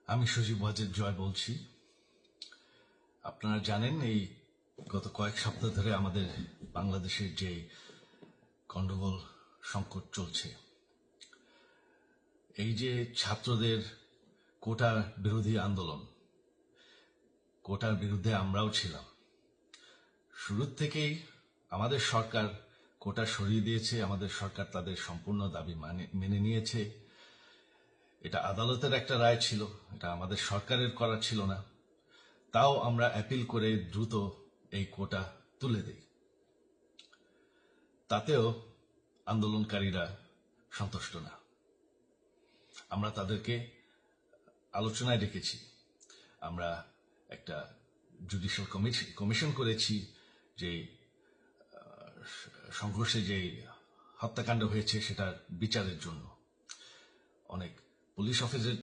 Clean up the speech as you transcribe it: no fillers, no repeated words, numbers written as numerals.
আমি সজীব ওয়াজেদ জয় বলছি। আপনারা জানেন এই গত কয়েক সপ্তাহ ধরে আমাদের বাংলাদেশের যে গন্ডগোল সংকট চলছে, এই যে ছাত্রদের কোটা বিরোধী আন্দোলন, কোটার বিরুদ্ধে আমরাও ছিলাম। শুরুর থেকেই আমাদের সরকার কোটা সরিয়ে দিয়েছে, আমাদের সরকার তাদের সম্পূর্ণ দাবি মেনে নিয়েছে। এটা আদালতের একটা রায় ছিল, এটা আমাদের সরকারের করা ছিল না। তাও আমরা অ্যাপিল করে দ্রুত এই কোটা তুলে দেই। তাতেও আন্দোলনকারীরা সন্তুষ্ট না। আমরা তাদেরকে আলোচনায় ডেকেছি, আমরা একটা জুডিশিয়াল কমিশন করেছি, যে সংঘর্ষে যে হত্যাকাণ্ড হয়েছে সেটার বিচারের জন্য। অনেক পুলিশ অফিসার